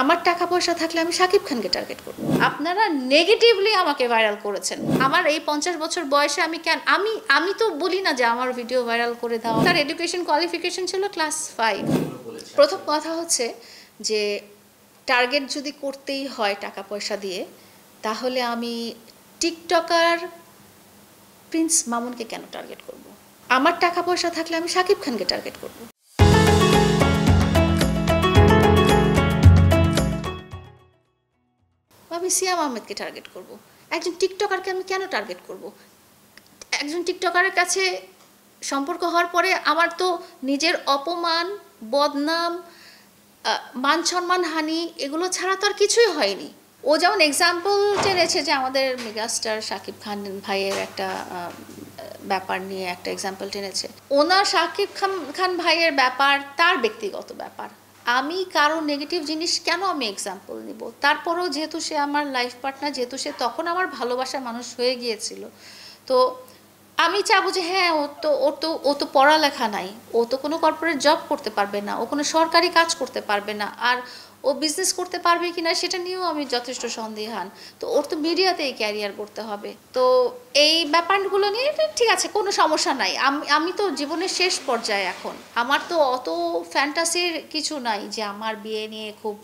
আমার টাকা পয়সা থাকলে আমি শাকিব খানকে টার্গেট করব। আপনারা নেগেটিভলি আমাকে ভাইরাল করেছেন। আমার এই 50 বছর বয়সে আমি তো বলি না যে আমার ভিডিও ভাইরাল করে দাও। তার এডুকেশন কোয়ালিফিকেশন ছিল ক্লাস 5। প্রথম কথা হচ্ছে যে টার্গেট যদি করতেই হয় টাকা পয়সা দিয়ে, তাহলে আমি টিকটকার প্রিন্স মামুনকে কেন টার্গেট করব? আমার টাকা পয়সা থাকলে আমি শাকিব খানকে টার্গেট করব। আমি সিয়াম আহমেদকে টার্গেট করব। একজন টিকটকারকে আমি কেন টার্গেট করব? একজন টিকটকারের কাছে সম্পর্ক হওয়ার পরে আমার তো নিজের অপমান, বদনাম, মান সম্মান হানি এগুলো ছাড়া তো আর কিছুই হয়নি। ও যেমন এক্সাম্পল টেনেছে যে আমাদের মেগাস্টার শাকিব খান ভাইয়ের একটা ব্যাপার নিয়ে একটা এক্সাম্পল টেনেছে। ওনার শাকিব খান ভাইয়ের ব্যাপার তার ব্যক্তিগত ব্যাপার। আমি কারো নেগেটিভ জিনিস কেন আমি এক্সাম্পল নিব? তারপরেও যেহেতু সে আমার লাইফ পার্টনার, যেহেতু সে তখন আমার ভালোবাসার মানুষ হয়ে গিয়েছিল, তো আমি চাবো যে হ্যাঁ ও তো পড়ালেখা নাই, ও তো কোনো কর্পোরেট জব করতে পারবে না, ও কোনো সরকারি কাজ করতে পারবে না, আর ও বিজনেস করতে পারবে কিনা সেটা নিয়েও আমি যথেষ্ট সন্দিহান। তো ওর তো মিডিয়াতেই ক্যারিয়ার করতে হবে। তো এই ব্যাপারগুলো নিয়ে ঠিক আছে, কোনো সমস্যা নাই। আমি তো জীবনের শেষ পর্যায়ে এখন, আমার তো অত ফ্যান্টাসির কিছু নাই যে আমার বিয়ে নিয়ে খুব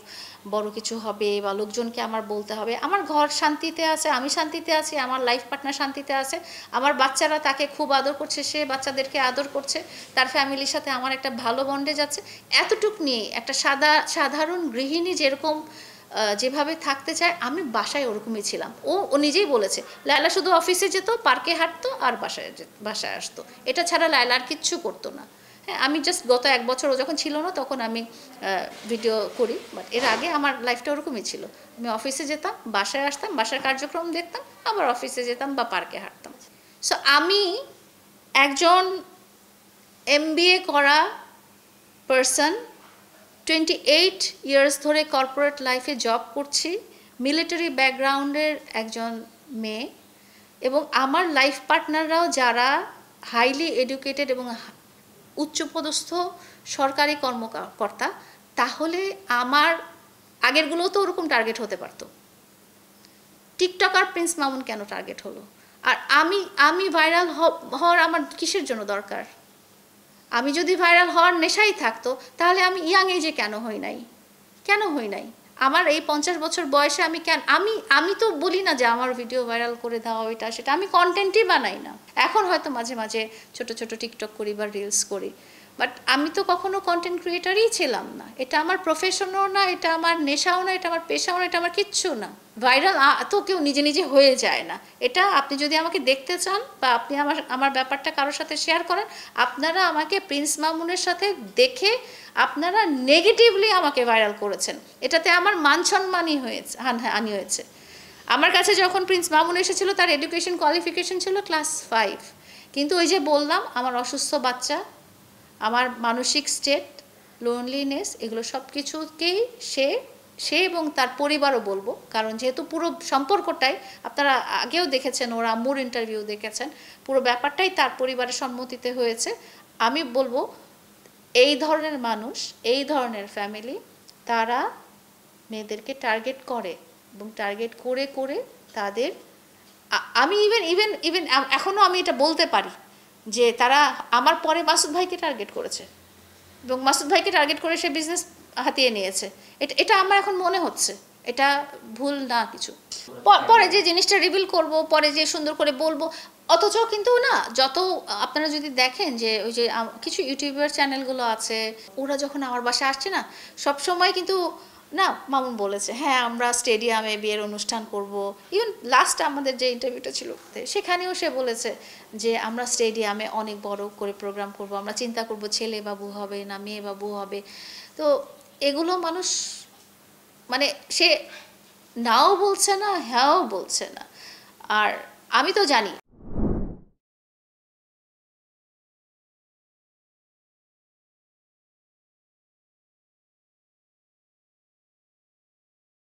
বড় কিছু হবে বা লোকজনকে আমার বলতে হবে। আমার ঘর শান্তিতে আছে, আমি শান্তিতে আছি, আমার লাইফ পার্টনার শান্তিতে আছে, আমার বাচ্চারা তাকে খুব আদর করছে, সে বাচ্চাদেরকে আদর করছে, তার ফ্যামিলির সাথে আমার একটা ভালো বন্ডে যাচ্ছে। এতটুক নিয়ে একটা সাধারণ গৃহিণী যেরকম যেভাবে থাকতে চায়, আমি বাসায় ওরকমই ছিলাম। ও নিজেই বলেছে লায়লা শুধু অফিসে যেত, পার্কে হাঁটতো আর বাসায় আসতো, এটা ছাড়া লায়লা আর কিচ্ছু করতো না। হ্যাঁ, আমি জাস্ট গত 1 বছর ও যখন ছিল না তখন আমি ভিডিও করি, বাট এর আগে আমার লাইফটা ওরকমই ছিল। আমি অফিসে যেতাম, বাসায় আসতাম, বাসার কার্যক্রম দেখতাম, আবার অফিসে যেতাম বা পার্কে হাঁটতাম। সো আমি একজন MBA করা পারসন, 28 ইয়ার্স ধরে কর্পোরেট লাইফে জব করছি, মিলিটারি ব্যাকগ্রাউন্ডের একজন মেয়ে, এবং আমার লাইফ পার্টনাররাও যারা হাইলি এডুকেটেড এবং উচ্চপদস্থ সরকারি কর্মকর্তা, তাহলে আমার আগেরগুলোও তো ওরকম টার্গেট হতে পারতো। টিকটকার প্রিন্স মামুন কেন টার্গেট হলো? আর আমি ভাইরাল হওয়ার আমার কিসের জন্য দরকার? আমি যদি ভাইরাল হওয়ার নেশাই থাকতো, তাহলে আমি ইয়াং এজে কেন হই নাই? আমার এই 50 বছর বয়সে আমি তো বলি না যে আমার ভিডিও ভাইরাল করে দাও, এটা সেটা, আমি কন্টেন্টই বানাই না। এখন হয়তো মাঝে মাঝে ছোট ছোট টিকটক করি বা রিলস করি, বাট আমি তো কখনো কন্টেন্ট ক্রিয়েটারই ছিলাম না। এটা আমার প্রফেশনও না, এটা আমার নেশাও না, এটা আমার পেশাও না, এটা আমার কিচ্ছু না। ভাইরাল তো কেউ নিজে নিজে হয়ে যায় না। এটা আপনি যদি আমাকে দেখতে চান বা আপনি আমার ব্যাপারটা কারোর সাথে শেয়ার করেন, আপনারা আমাকে প্রিন্স মামুনের সাথে দেখে আপনারা নেগেটিভলি আমাকে ভাইরাল করেছেন। এটাতে আমার মান সম্মানই হানি হয়েছে। আমার কাছে যখন প্রিন্স মামুন এসেছিল, তার এডুকেশন কোয়ালিফিকেশন ছিল ক্লাস 5। কিন্তু ওই যে বললাম, আমার অসুস্থ বাচ্চা, আমার মানসিক স্টেট, লোনলিনেস, এগুলো সব কিছুকেই সে এবং তার পরিবারও বলবো, কারণ যেহেতু পুরো সম্পর্কটাই আপনারা আগেও দেখেছেন, ওরা আম্মুর ইন্টারভিউ দেখেছেন, পুরো ব্যাপারটাই তার পরিবারের সম্মতিতে হয়েছে। আমি বলবো এই ধরনের মানুষ, এই ধরনের ফ্যামিলি, তারা মেয়েদেরকে টার্গেট করে এবং টার্গেট করে করে তাদের আমি ইভেন এখনও আমি এটা বলতে পারি যে তারা আমার পরে মাসুদ ভাইকে টার্গেট করেছে এবং মাসুদ ভাইকে টার্গেট করে সে বিজনেস হাতিয়ে নিয়েছে। এটা আমার এখন মনে হচ্ছে এটা ভুল না কিছু। পরে যে জিনিসটা রিভিল করব, পরে যে সুন্দর করে বলবো, অথচ কিন্তু না, যত আপনারা যদি দেখেন যে ওই যে কিছু ইউটিউবার চ্যানেলগুলো আছে, ওরা যখন আমার বাসায় আসছে না, সব সময় কিন্তু না, মামুন বলেছে হ্যাঁ আমরা স্টেডিয়ামে বিয়ের অনুষ্ঠান করব। ইভেন লাস্ট আমাদের যে ইন্টারভিউটা ছিল সেখানেও সে বলেছে যে আমরা স্টেডিয়ামে অনেক বড় করে প্রোগ্রাম করব, আমরা চিন্তা করব ছেলে বাবু হবে না মেয়ে বাবু হবে। তো এগুলো মানুষ মানে সে নাও বলছে না, হ্যাঁও বলছে না। আর আমি তো জানি